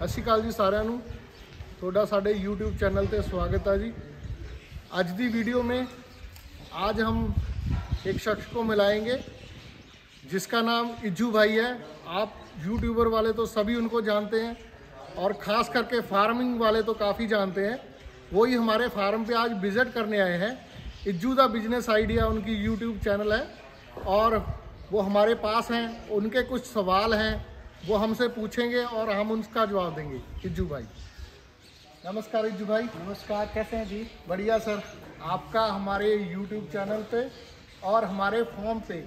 ਸਤਿ ਸ਼੍ਰੀ ਅਕਾਲ ਜੀ ਸਾਰਿਆਂ ਨੂੰ ਤੁਹਾਡਾ ਸਾਡੇ YouTube चैनल पे स्वागत है जी। आज की वीडियो में आज हम एक शख्स को मिलाएंगे जिसका नाम इज्जू भाई है। आप यूट्यूबर वाले तो सभी उनको जानते हैं और ख़ास करके फार्मिंग वाले तो काफ़ी जानते हैं। वही हमारे फार्म पे आज विज़िट करने आए हैं। इज्जू दा बिजनेस आइडिया उनकी यूट्यूब चैनल है और वो हमारे पास हैं। उनके कुछ सवाल हैं वो हमसे पूछेंगे और हम उनका जवाब देंगे। इज्जू भाई नमस्कार। इज्जू भाई नमस्कार, कैसे हैं जी? बढ़िया सर। आपका हमारे YouTube चैनल पे और हमारे फॉर्म पे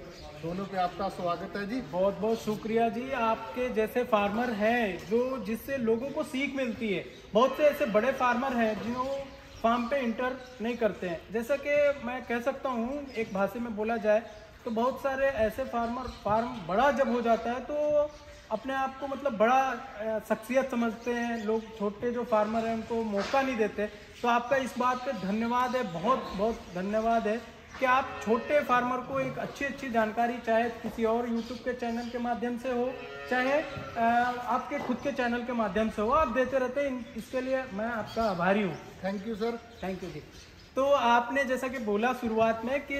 दोनों पे आपका स्वागत है जी। बहुत बहुत शुक्रिया जी। आपके जैसे फार्मर हैं जो जिससे लोगों को सीख मिलती है। बहुत से ऐसे बड़े फार्मर हैं जो फार्म पे इंटर नहीं करते हैं। जैसा कि मैं कह सकता हूँ एक भाषा में बोला जाए तो बहुत सारे ऐसे फार्म बड़ा जब हो जाता है तो अपने आप को मतलब बड़ा शख्सियत समझते हैं लोग। छोटे जो फार्मर हैं उनको मौका नहीं देते। तो आपका इस बात पे धन्यवाद है, बहुत बहुत धन्यवाद है कि आप छोटे फार्मर को एक अच्छी जानकारी, चाहे किसी और यूट्यूब के चैनल के माध्यम से हो चाहे आपके खुद के चैनल के माध्यम से हो, आप देते रहते हैं। इसके लिए मैं आपका आभारी हूँ। Thank you sir. Thank you जी। तो आपने जैसा कि बोला शुरुआत में कि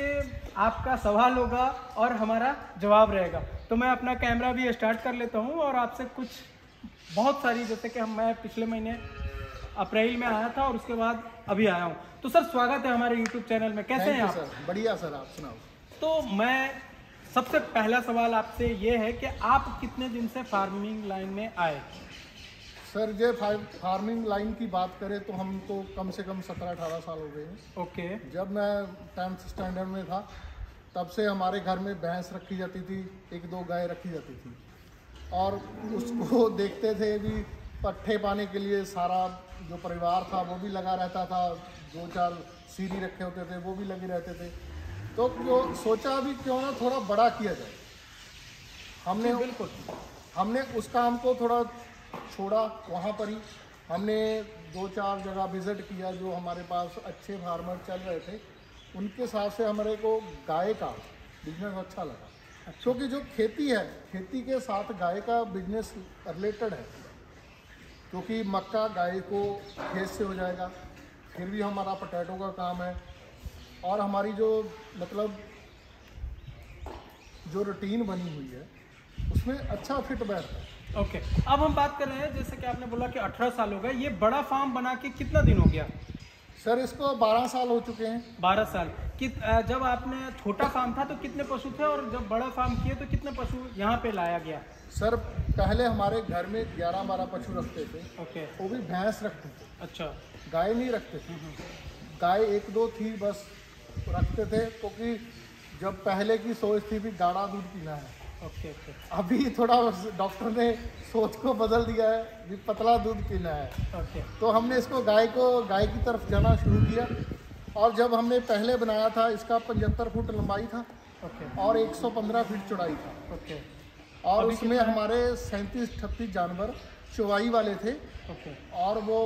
आपका सवाल होगा और हमारा जवाब रहेगा, तो मैं अपना कैमरा भी स्टार्ट कर लेता हूं और आपसे कुछ बहुत सारी, जैसे कि मैं पिछले महीने अप्रैल में आया था और उसके बाद अभी आया हूं। तो सर स्वागत है हमारे यूट्यूब चैनल में। कैसे हैं आप? सर बढ़िया सर, आप सुनाओ। तो मैं सबसे पहला सवाल आपसे ये है कि आप कितने दिन से फार्मिंग लाइन में आए? सर जो फार्मिंग लाइन की बात करें तो हम तो कम से कम 17-18 साल हो गए हैं। ओके। जब मैं 10th स्टैंडर्ड में था तब से हमारे घर में भैंस रखी जाती थी, 1-2 गाय रखी जाती थी और उसको देखते थे भी। पट्ठे पाने के लिए सारा जो परिवार था वो भी लगा रहता था। 2-4 सीरी रखे होते थे वो भी लगे रहते थे। तो सोचा भी क्यों ना थोड़ा बड़ा किया जाए। हमने उस काम को थोड़ा छोड़ा। वहाँ पर ही हमने 2-4 जगह विज़िट किया जो हमारे पास अच्छे फार्मर चल रहे थे। उनके हिसाब से हमारे को गाय का बिजनेस अच्छा लगा, क्योंकि जो खेती है, खेती के साथ गाय का बिजनेस रिलेटेड है। क्योंकि मक्का गाय को खेत से हो जाएगा, फिर भी हमारा पोटैटो का काम है और हमारी जो मतलब जो रूटीन बनी हुई है उसमें अच्छा फिट बैठता है। ओके। अब हम बात कर रहे हैं, जैसे कि आपने बोला कि 18 साल हो गए। ये बड़ा फार्म बना के कितना दिन हो गया? सर इसको 12 साल हो चुके हैं। 12 साल। जब आपने छोटा फार्म था तो कितने पशु थे और जब बड़ा फार्म किए तो कितने पशु यहाँ पे लाया गया? सर पहले हमारे घर में 11-12 पशु रखते थे। ओके। वो भी भैंस रखते थे। अच्छा। गाय नहीं रखते थे। गाय 1-2 थी बस रखते थे, क्योंकि जब पहले की सोच थी भी गाढ़ा दूध पीना है। Okay okay. अभी थोड़ा डॉक्टर ने सोच को बदल दिया है भी पतला दूध पीना है। ओके। तो हमने इसको गाय की तरफ जाना शुरू किया। और जब हमने पहले बनाया था इसका 75 फुट लंबाई था। ओके। और 115 फीट चौड़ाई था। ओके। और उसमें हमारे 37-38 जानवर चौवाई वाले थे। ओके। और वो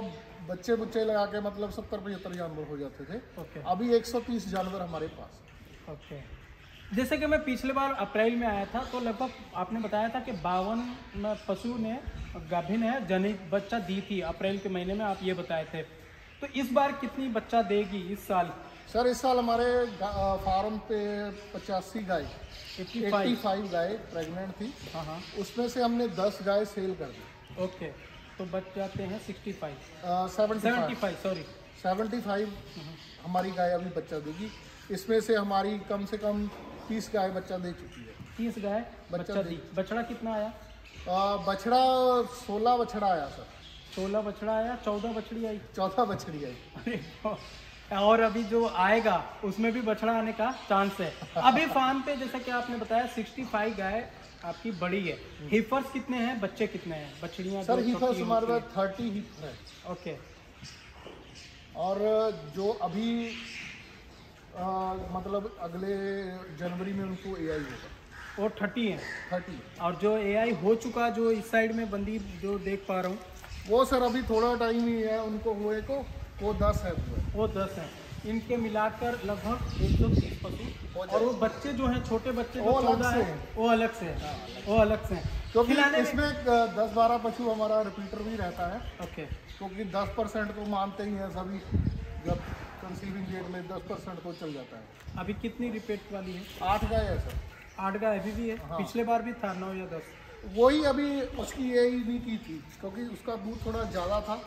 बच्चे लगा के मतलब 70-75 जानवर हो जाते थे। ओके। अभी 130 जानवर हमारे पास। ओके। जैसे कि मैं पिछले बार अप्रैल में आया था तो लगभग आपने बताया था कि 52 पशु ने गाभिन है जनित बच्चा दी थी अप्रैल के महीने में, आप ये बताए थे। तो इस बार कितनी बच्चा देगी इस साल? सर इस साल हमारे फार्म पे 85 गाय 85 गाय प्रेग्नेंट थी। हाँ। उसमें उसमें से हमने 10 गाय सेल कर दी। ओके। तो बच जाते हैं 75 हमारी गाय अभी बच्चा देगी। इसमें से हमारी कम से कम 30 गाय बच्चा दे चुकी है। 30 गाय बच्चा दी। बछड़ा कितना आया? बछड़ा 16 बछड़ा आया सर। 16 बछड़ा आया, 14 बछड़ी आई। 14 बछड़ी आई। और अभी जो आएगा उसमें भी बछड़ा आने का चांस है। अभी फार्म पे जैसा कि आपने बताया 65 गाय आपकी बड़ी है। हीफर्स कितने हैं, बच्चे कितने हैं? बछड़ियाँ सर हीफर्स हमारे पास 30 हीफर है। ओके। और जो अभी मतलब अगले जनवरी में उनको AI होगा। वो 30 है। 30। और जो AI हो चुका, जो इस साइड में बंदी जो देख पा रहा हूँ, वो सर अभी थोड़ा टाइम ही है उनको हुए को, वो 10 है। वो 10 है। इनके मिलाकर लगभग 130 पशु, और वो बच्चे जो हैं, छोटे बच्चे जो 14 हैं, वो अलग से हैं, वो अलग से हैं। क्योंकि इसमें 10-12 पशु हमारा रिपीटर भी रहता है। ओके। क्योंकि 10% तो मानते ही हैं सभी, जब कंसीविंग डेट में 10% तो चल जाता है। अभी कितनी रिपीट वाली है? 8 गाय है सर। 8 गाय अभी भी है? हाँ। पिछले बार भी था 9 या 10? वही अभी उसकी यही नहीं की थी, क्योंकि उसका दूध थोड़ा ज़्यादा था,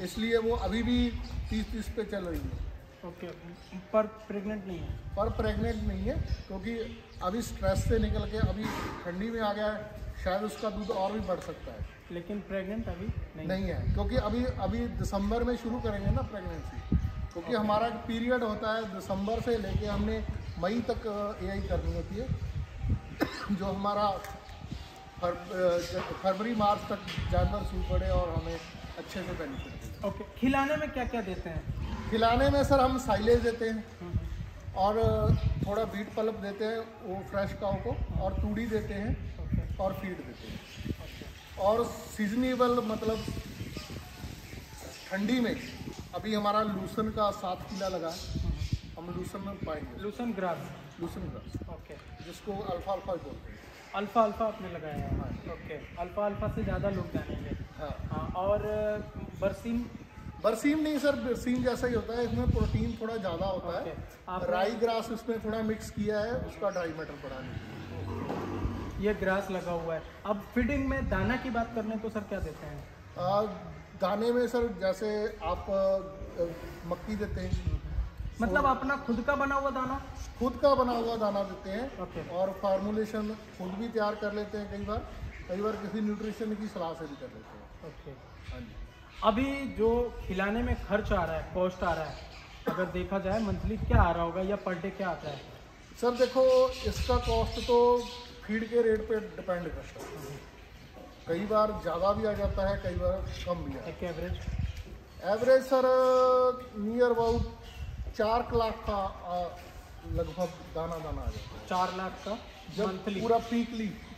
इसलिए वो अभी भी 30 पे चल रही है। ओके। पर प्रेग्नेंट नहीं है? पर प्रेग्नेंट नहीं है, क्योंकि अभी स्ट्रेस से निकल के अभी ठंडी में आ गया है, शायद उसका दूध और भी बढ़ सकता है। लेकिन प्रेग्नेंट अभी नहीं है, क्योंकि अभी दिसंबर में शुरू करेंगे ना प्रेगनेंसी, क्योंकि हमारा पीरियड होता है दिसंबर से लेके हमने मई तक एआई करनी होती है, जो हमारा फरवरी मार्च तक जानवर सूख पड़े और हमें अच्छे से बेनिफिट मिले। ओके। खिलाने में क्या क्या देते हैं? खिलाने में सर हम साइलेज देते हैं और थोड़ा बीट पल्प देते हैं वो फ्रेश काऊ को, और तूड़ी देते हैं और फीड देते हैं। और सीजनेबल मतलब ठंडी में अभी हमारा लूसन का 7 किला लगा है, हम लूसन में पाएंगे। Lucerne grass? Lucerne grass, okay. जिसको अल्फा बोलते हैं। अल्फा आपने लगाया है? हाँ। ओके। अल्फा से ज़्यादा लोग जानेंगे। हाँ। और बरसीम नहीं सर, बरसीम जैसा ही होता है, इसमें प्रोटीन थोड़ा ज़्यादा होता है। राई ग्रास इसमें थोड़ा मिक्स किया है, उसका ड्राई मैटर बढ़ाने। ये ग्रास लगा हुआ है। अब फीडिंग में दाना की बात करने तो सर क्या देते हैं? दाने में सर जैसे आप मक्की देते हैं, मतलब अपना खुद का बना हुआ दाना? खुद का बना हुआ दाना देते हैं। ओके। और फार्मूलेशन खुद भी तैयार कर लेते हैं, कई बार किसी न्यूट्रिशन की सलाह से भी कर लेते हैं। ओके। हाँ जी। अभी जो खिलाने में खर्च आ रहा है, कॉस्ट आ रहा है, अगर देखा जाए मंथली क्या आ रहा होगा या पर डे क्या आता है? सर देखो, इसका कॉस्ट तो फीड के रेट पे डिपेंड करता है, कई बार ज़्यादा भी आ जाता है, कई बार कम भी आता है। Average sir near about 4 lakh का लगभग दाना आ जाता है। 4 लाख का जब मंथली? पूरा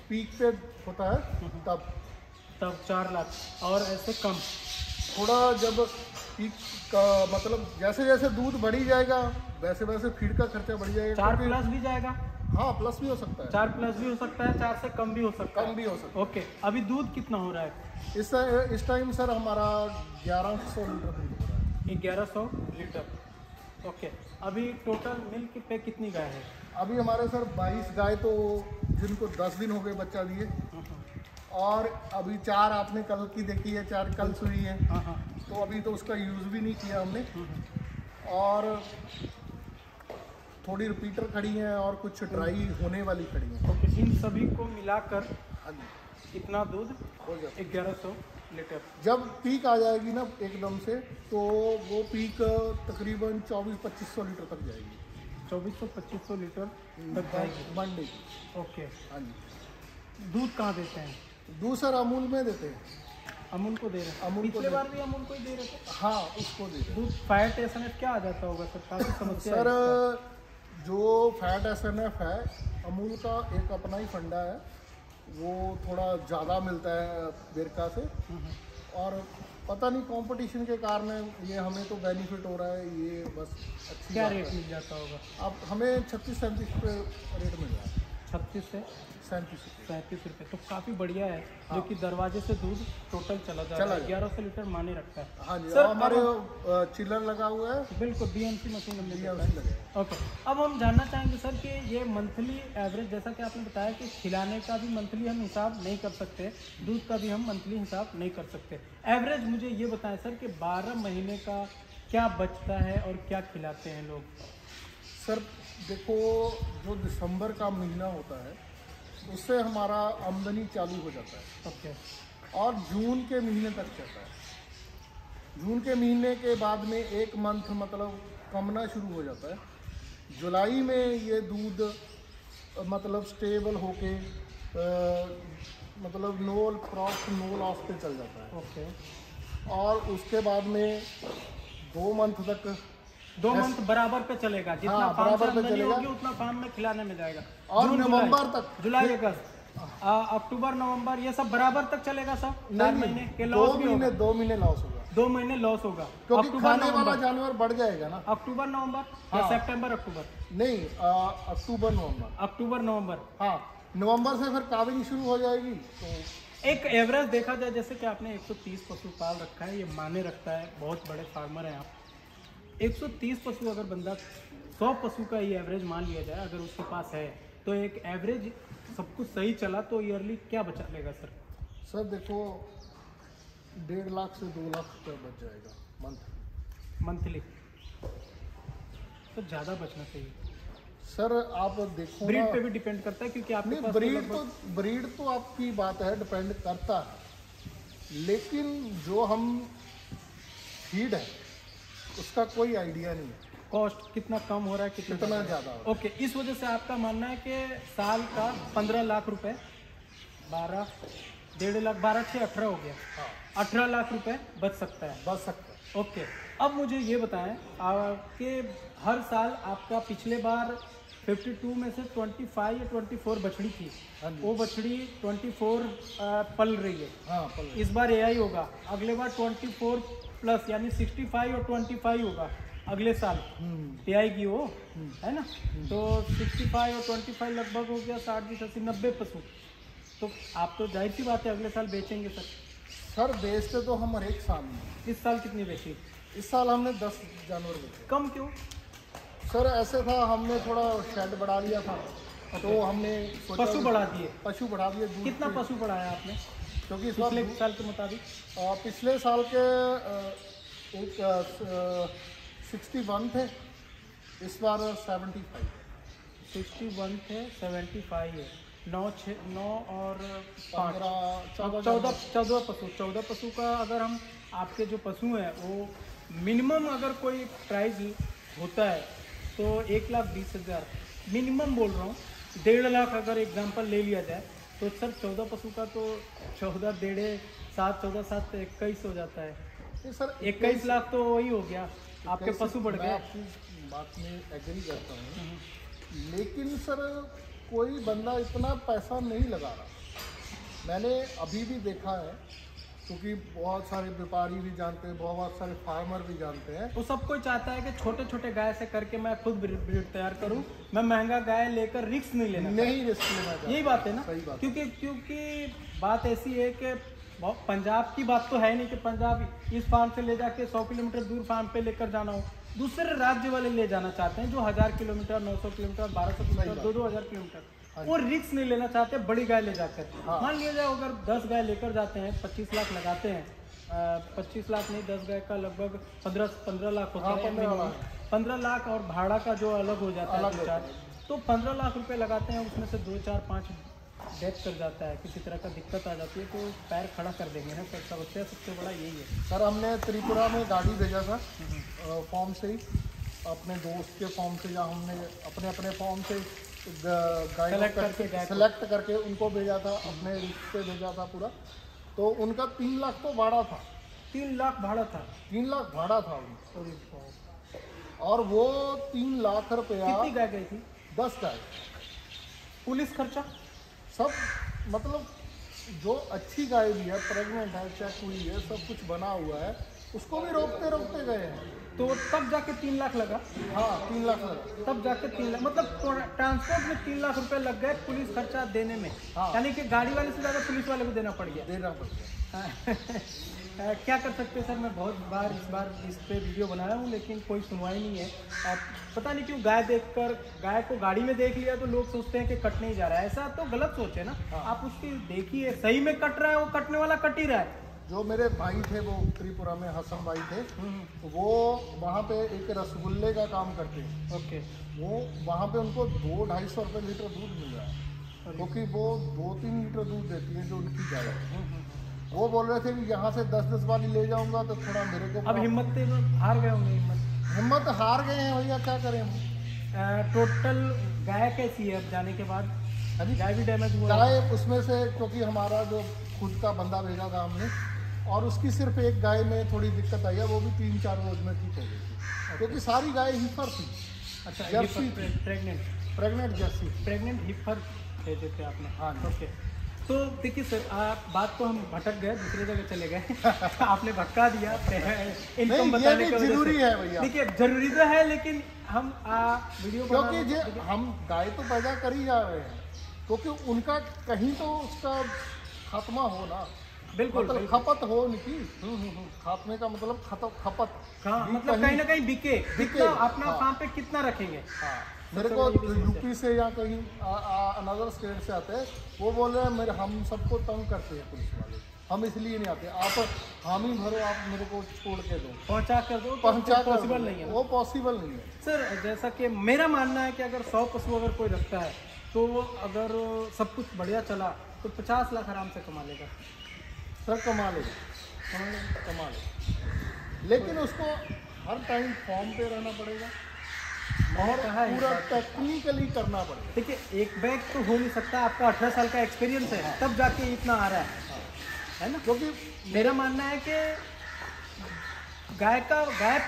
पीक पे होता है तब 4 लाख। और ऐसे कम? थोड़ा जब पीक का मतलब जैसे जैसे दूध बढ़ी जाएगा वैसे वैसे फीड का खर्चा बढ़ जाएगा। 4 प्लस भी जाएगा? हाँ, प्लस भी हो सकता है। 4 प्लस भी हो सकता है, 4 से कम भी हो सकता है? कम भी हो सकता है। ओके। अभी दूध कितना हो रहा है इस टाइम सर हमारा 1100 लीटर दूध हो रहा है। 1100 लीटर। ओके। अभी टोटल मिल्क पे कितनी गाय है? अभी हमारे सर 22 गाय, तो जिनको 10 दिन हो गए बच्चा दिए, और अभी 4 आपने कल की देखी है, 4 कल सुई है। तो अभी तो उसका यूज़ भी नहीं किया हमने, और थोड़ी रिपीटर खड़ी हैं और कुछ ड्राई होने वाली खड़ी हैं। ओके। इन सभी को मिलाकर हाँ जी, कितना दूध हो जाए? 1100 लीटर। जब पीक आ जाएगी ना एकदम से, तो वो पीक तकरीबन 2400-2500 लीटर तक जाएगी। 2400-2500 लीटर तक जाएगी मंडे। ओके। हाँ जी। दूध कहाँ देते हैं? दूध सर अमूल में देते हैं। अमूल को दे रहे हैं? अमूल को पिछले बार भी अमूल को ही दे रहे थे? हाँ, उसको दे रहे हैं। दूध फैट एसएनएफ क्या आ जाता होगा सर? काफ़ी समस्या सर है जो फैट एसएनएफ है, अमूल का एक अपना ही फंडा है, वो थोड़ा ज़्यादा मिलता है बेरका से, और पता नहीं कंपटीशन के कारण ये हमें तो बेनिफिट हो रहा है, ये बस अच्छी क्या बात रेट है। मिल जाता होगा? अब हमें 36-37 रुपये रेट मिल रहा है। 36 से 37 रुपये तो काफ़ी बढ़िया है। जो कि दरवाजे से दूध टोटल चला जाता है। 1100 लीटर माने रखता है। हाँ जी। सर, हमारे चिल्लर लगा हुआ है। बिल्कुल बीएमसी मशीन हमने देखा BMC है। लगे हैं। ओके। अब हम जानना चाहेंगे सर कि ये मंथली एवरेज, जैसा कि आपने बताया कि खिलाने का भी मंथली हम हिसाब नहीं कर सकते, दूध का भी हम मंथली हिसाब नहीं कर सकते, एवरेज मुझे ये बताएं सर कि 12 महीने का क्या बचता है और क्या खिलाते हैं लोग? सर देखो, जो दिसंबर का महीना होता है उससे हमारा आमदनी चालू हो जाता है। ओके। और जून के महीने तक चलता है। जून के महीने के बाद में 1 मंथ मतलब कमना शुरू हो जाता है। जुलाई में ये दूध मतलब स्टेबल होके मतलब नो लॉस पे चल जाता है। ओके। और उसके बाद में 2 मंथ तक 2 मंथ बराबर पे चलेगा, जितना हाँ, फार्म से बराबर पे आमदनी चलेगा। होगी उतना फार्म में खिलाने में जाएगा। और जून, नवंबर तक, जुलाई, अगस्त, अक्टूबर, नवंबर, ये सब बराबर तक चलेगा सब? 4 महीने के 2 लॉस भी होगा? महीने लॉस होगा। 2 महीने लॉस होगा, क्योंकि अक्टूबर खाने वाला नवंबर, जानवर बढ़ जाएगा ना। अक्टूबर नवंबर या हाँ। सितंबर अक्टूबर, नहीं, अक्टूबर नवंबर। अक्टूबर नवंबर। हाँ, नवंबर से फिर काविंग शुरू हो जाएगी। तो एक एवरेज देखा जाए, जैसे कि आपने 130 पशु पाल रखा है, ये माने रखता है, बहुत बड़े फार्मर हैं आप। 130 पशु अगर बंदा 100 पशु का ये एवरेज मान लिया जाए, अगर उसके पास है, तो एक एवरेज सब कुछ सही चला तो ईयरली क्या बचा लेगा सर? सर देखो, 1.5 लाख से 2 लाख रुपया बच जाएगा मंथली, तो ज़्यादा बचना चाहिए सर। आप देखो ब्रीड ना, पे भी डिपेंड करता है, क्योंकि आपके नहीं, पास ब्रीड तो आपकी बात है, डिपेंड करता है, लेकिन जो हम फीड है उसका कोई आइडिया नहीं है, कॉस्ट कितना कम हो रहा है, कितना बढ़ रहा है। ज़्यादा हो रहा ओके, इस वजह से आपका मानना है कि साल का 15 लाख रुपए, 12, 1.5 लाख, 12 6 18 हो गया, हाँ, 18 लाख रुपए बच सकता है। बच सकता है। ओके, अब मुझे ये बताएं कि हर साल आपका पिछले बार 52 में से 25 या 24 बछड़ी थी, हाँ जी। वो बछड़ी 24 पल रही है, हाँ, पल इस बार AI होगा, अगले बार 24 प्लस यानी 65 और 25 होगा अगले साल, AI की वो है ना, तो 65 और 25 लगभग हो गया 60 20 80 90 पशु, तो आप तो जाहिर सी बात है अगले साल बेचेंगे सर। सर बेचते तो हम हर एक साल में, इस साल कितनी बेची? इस साल हमने 10 जानवर बेचे। कम क्यों? सर ऐसे था, हमने थोड़ा शेड बढ़ा लिया था, तो हमने सोचा पशु बढ़ा दिए। पशु बढ़ा दिए। दूध कितना के- पशु बढ़ाया आपने क्योंकि इस पिछले बार साल के मुताबिक? पिछले साल के एक 61 थे, इस बार 75। 61 थे, 75 है, 9 और 5 14 14 पशु का अगर हम, आपके जो पशु हैं वो मिनिमम अगर कोई प्राइस होता है तो 1,20,000 मिनिमम बोल रहा हूँ, 1.5 लाख अगर एग्जांपल ले लिया जाए तो सर 14 पशु का तो 14 1.5 7 14 7 तो 21 हो जाता है। नहीं सर, 21 लाख तो वही हो गया, आपके पशु बढ़ मैं गए। आपकी बात में एग्री करता हूँ, लेकिन सर कोई बंदा इतना पैसा नहीं लगा रहा। मैंने अभी भी देखा है, क्योंकि बहुत सारे व्यापारी भी जानते हैं, बहुत सारे फार्मर भी जानते हैं। वो सब कोई चाहता है कि छोटे छोटे गाय से करके मैं खुद ब्रीड तैयार करूं, मैं महंगा गाय लेकर रिस्क नहीं लेना, नहीं रिस्क लेना चाहता। यही बात है ना। सही बात। क्योंकि बात ऐसी है कि पंजाब की बात तो है नहीं कि पंजाब इस फार्म से ले जाके 100 किलोमीटर दूर फार्म पे लेकर जाना हो, दूसरे राज्य वाले ले जाना चाहते हैं जो 1000 किलोमीटर 900 किलोमीटर 1200 किलोमीटर 2-2 हज़ार किलोमीटर, वो रिस्क नहीं लेना चाहते बड़ी गाय ले जाकर। हाँ। मान लिया जाए अगर 10 गाय लेकर जाते हैं, 25 लाख लगाते हैं, 25 लाख नहीं, 10 गाय का लगभग 15 लाख होता हाँ, है, 15 लाख और भाड़ा का जो अलग हो जाता है अलग 2-4, तो 15 लाख रुपए लगाते हैं, उसमें से 2-4-5 डेथ कर जाता है, किसी तरह का दिक्कत आ जाती है तो पैर खड़ा कर देंगे ना, तो समस्या सबसे बड़ा यही है। सर हमने त्रिपुरा में गाड़ी भेजा था फॉर्म से ही, अपने दोस्त के फॉर्म से, या हमने अपने अपने फॉर्म से गाय सेलेक्ट करके उनको भेजा था, अपने रिश्ते पे भेजा था पूरा, तो उनका 3 लाख तो भाड़ा था। 3 लाख भाड़ा था? 3 लाख भाड़ा था उनका, अरे बाप। और वो 3 लाख रुपया, कितनी गाय गई थी? 10 गाय, पुलिस खर्चा सब, मतलब जो अच्छी गाय भी है, प्रेग्नेंट है, चेक हुई है, सब कुछ बना हुआ है, उसको भी रोकते रोकते गए हैं। तो तब जाके 3 लाख लगा? हाँ, 3 लाख लगा। तब जाके 3 लाख, मतलब ट्रांसपोर्ट में 3 लाख रुपए लग गए पुलिस खर्चा देने में। हाँ। यानी कि गाड़ी वाले से ज़्यादा पुलिस वाले को देना पड़ गया। देना पड़ता। क्या कर सकते हैं सर, मैं बहुत बार इस पे वीडियो बनाया हूँ लेकिन कोई सुनवाई नहीं है। अब पता नहीं क्यों गाय को गाड़ी में देख लिया तो लोग सोचते हैं कि कट नहीं जा रहा है, ऐसा तो गलत सोच है ना। हाँ। आप उसकी देखिए, सही में कट रहा है, वो कटने वाला कट ही रहा है। जो मेरे भाई थे वो त्रिपुरा में, हसन भाई थे, वो वहाँ पे एक रसगुल्ले का काम करते हैं। ओके। वो वहाँ पे उनको 200-250 रुपये लीटर दूध मिल रहा है, क्योंकि वो 2-3 लीटर दूध देती है जो उनकी गाय है। वो बोल रहे थे कि यहाँ से 10-10 वाली ले जाऊंगा तो थोड़ा मेरे को, अब हिम्मत हार गए होंगे। हिम्मत हार गए हैं भैया, क्या करें हम। टोटल गाय कैसी है अब जाने के बाद? गाय भी डैमेज हुआ? गाय उसमें से, क्योंकि हमारा जो खुद का बंदा भेजा था हमने, और उसकी सिर्फ एक गाय में थोड़ी दिक्कत आई है, वो भी 3-4 रोज में ठीक हो गई थी, क्योंकि सारी गाय हिफर थी। अच्छा, जर्सी प्रेग्नेंट जर्सी, हिफर भेजे थे आपने? हाँ। ओके। तो देखिए सर, बात तो हम भटक गए, दूसरे जगह चले गए। आपने भटका दिया इनकम बताने का। जरूरी है भैया, देखिए जरूरी तो है, लेकिन हम वीडियो क्योंकि हम गाय तो पैदा कर ही जा रहे हैं, क्योंकि उनका कहीं तो उसका खात्मा हो ना। बिल्कुल, मतलब खपत हो उनकी। खात्मे का मतलब खपत। हाँ, मतलब कहीं ना कहीं बिके। कितना अपना हाँ। फार्म पे कितना रखेंगे। हाँ, मेरे को यूपी से या कहीं अनदर स्टेट से आते हैं, वो बोल रहे हैं मेरे हम सबको तंग करते हैं पुलिस वाले, हम इसलिए नहीं आते। आप हामी भरो, आप मेरे को छोड़ के दो, पहुंचा कर दो, पहुंचा पॉसिबल नहीं है। वो पॉसिबल नहीं है सर। जैसा कि मेरा मानना है कि अगर 100 पशु अगर कोई रखता है, तो अगर सब कुछ बढ़िया चला तो 50 लाख आराम से कमा लेगा सर। कमा लेगा, लेकिन उसको हर टाइम फॉर्म पे रहना पड़ेगा और पूरा टेक्निकली करना पड़ेगा। देखिए एक बैग तो हो नहीं सकता, आपका 18 साल का एक्सपीरियंस है, तब जाके इतना आ रहा है ना। क्योंकि मेरा मानना है कि गाय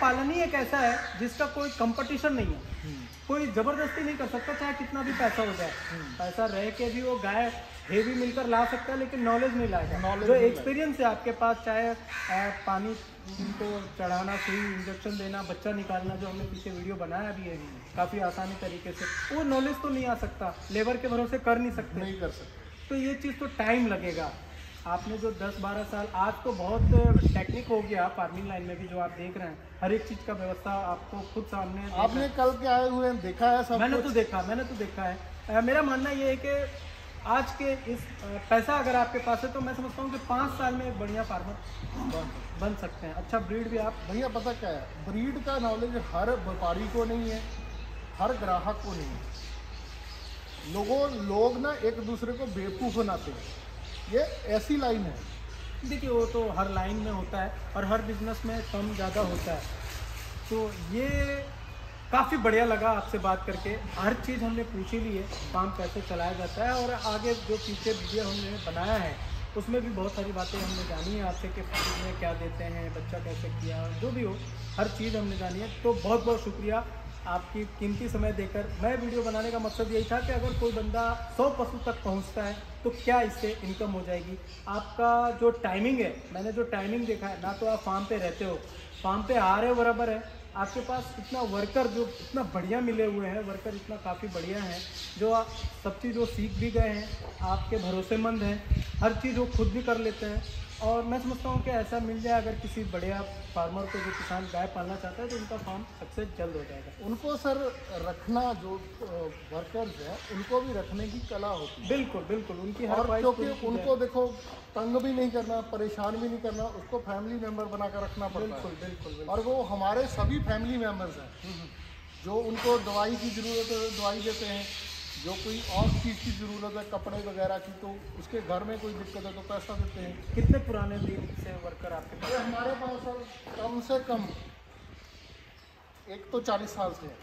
पालन ही एक ऐसा है जिसका कोई कंपटीशन नहीं है। कोई जबरदस्ती नहीं कर सकता, चाहे कितना भी पैसा हो जाए। पैसा रह के भी वो गाय हेवी मिलकर ला सकता है, लेकिन नॉलेज नहीं लाएगा। जो एक्सपीरियंस है आपके पास, चाहे पानी इनको चढ़ाना, सुई इंजेक्शन देना, बच्चा निकालना, जो हमने पीछे वीडियो बनाया भी है काफ़ी आसानी तरीके से, वो नॉलेज तो नहीं आ सकता। लेबर के भरोसे कर नहीं सकते। तो ये चीज़ तो टाइम लगेगा। आपने जो 10-12 साल, आज तो बहुत टेक्निक हो गया फार्मिंग लाइन में भी, जो आप देख रहे हैं हर एक चीज़ का व्यवस्था आपको खुद सामने। आपने कल के आए हुए देखा है सब? मैंने तो देखा है। मेरा मानना ये है कि आज के इस पैसा अगर आपके पास है, तो मैं समझता हूँ कि 5 साल में एक बढ़िया फार्मर बन सकते हैं। अच्छा ब्रीड भी आप भैया, पता क्या है, ब्रीड का नॉलेज हर व्यापारी को नहीं है, हर ग्राहक को नहीं है। लोग ना एक दूसरे को बेवकूफ़ बनाते हैं, ये ऐसी लाइन है। देखिए वो तो हर लाइन में होता है और हर बिजनेस में कम ज़्यादा होता है। तो ये काफ़ी बढ़िया लगा आपसे बात करके। हर चीज़ हमने पूछ ही ली है, फार्म कैसे चलाया जाता है, और आगे जो पीछे वीडियो हमने बनाया है उसमें भी बहुत सारी बातें हमने जानी है आपसे कि फीड में क्या देते हैं, बच्चा कैसे किया, जो भी हो हर चीज़ हमने जानी है। तो बहुत बहुत शुक्रिया आपकी कीमती समय देकर। मैं वीडियो बनाने का मकसद यही था कि अगर कोई बंदा 100 पशु तक पहुंचता है तो क्या इससे इनकम हो जाएगी। आपका जो टाइमिंग है, मैंने जो टाइमिंग देखा है, ना तो आप फार्म पे रहते हो, फार्म पे आ रहे हो बराबर है, आपके पास इतना वर्कर जो इतना बढ़िया मिले हुए हैं, वर्कर इतना काफ़ी बढ़िया हैं, जो आप सब चीज़ वो सीख भी गए हैं, आपके भरोसेमंद हैं, हर चीज़ वो खुद भी कर लेते हैं। और मैं समझता हूँ कि ऐसा मिल जाए अगर किसी बढ़िया फार्मर को, जो किसान गाय पालना चाहता है, तो उनका फार्म सक्सेस जल्द हो जाएगा। उनको सर रखना, जो वर्कर्स हैं उनको भी रखने की कला होती है। बिल्कुल बिल्कुल, उनकी हर और क्योंकि उनको देखो तंग भी नहीं करना, परेशान भी नहीं करना, उसको फैमिली मेंबर बनाकर रखना पड़ता है। बिल्कुल। और वो हमारे सभी फैमिली मेंबर्स हैं। जो उनको दवाई की ज़रूरत है दवाई देते हैं, जो कोई और चीज़ की ज़रूरत है कपड़े वगैरह की, तो उसके घर में कोई दिक्कत है तो पैसा देते हैं। कितने पुराने दिन से वर्कर आपके पास? हमारे पास सर कम से कम एक तो 40 साल से है।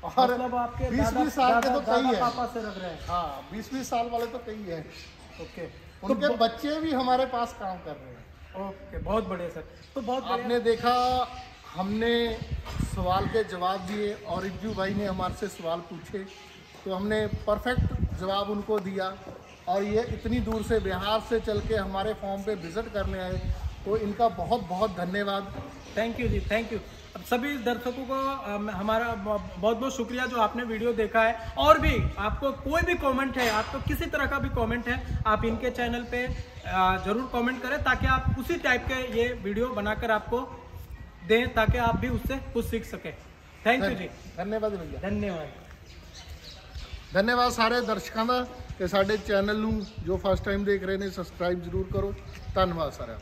और मतलब आपके 20-20 साल के तो कई है। पापा से रख रहे हैं। हाँ, 20-20 साल वाले तो कई है। ओके, उनके बच्चे भी हमारे पास काम कर रहे हैं। ओके, बहुत बढ़िया सर। तो बहुत आपने देखा, हमने सवाल के जवाब दिए और रिज्जू भाई ने हमारे से सवाल पूछे, तो हमने परफेक्ट जवाब उनको दिया। और ये इतनी दूर से बिहार से चल के हमारे फॉर्म पे विज़िट करने आए, तो इनका बहुत बहुत धन्यवाद। थैंक यू जी, थैंक यू। अब सभी दर्शकों को हमारा बहुत बहुत शुक्रिया जो आपने वीडियो देखा है। और भी आपको कोई भी कमेंट है, आपको किसी तरह का भी कमेंट है, आप इनके चैनल पे ज़रूर कमेंट करें, ताकि आप उसी टाइप के ये वीडियो बनाकर आपको दें, ताकि आप भी उससे कुछ सीख सकें। थैंक यू जी, धन्यवाद भैया। धन्यवाद सारे दर्शकों का कि साडे चैनल नूं जो फर्स्ट टाइम देख रहे हैं सब्सक्राइब जरूर करो। धन्यवाद सारे।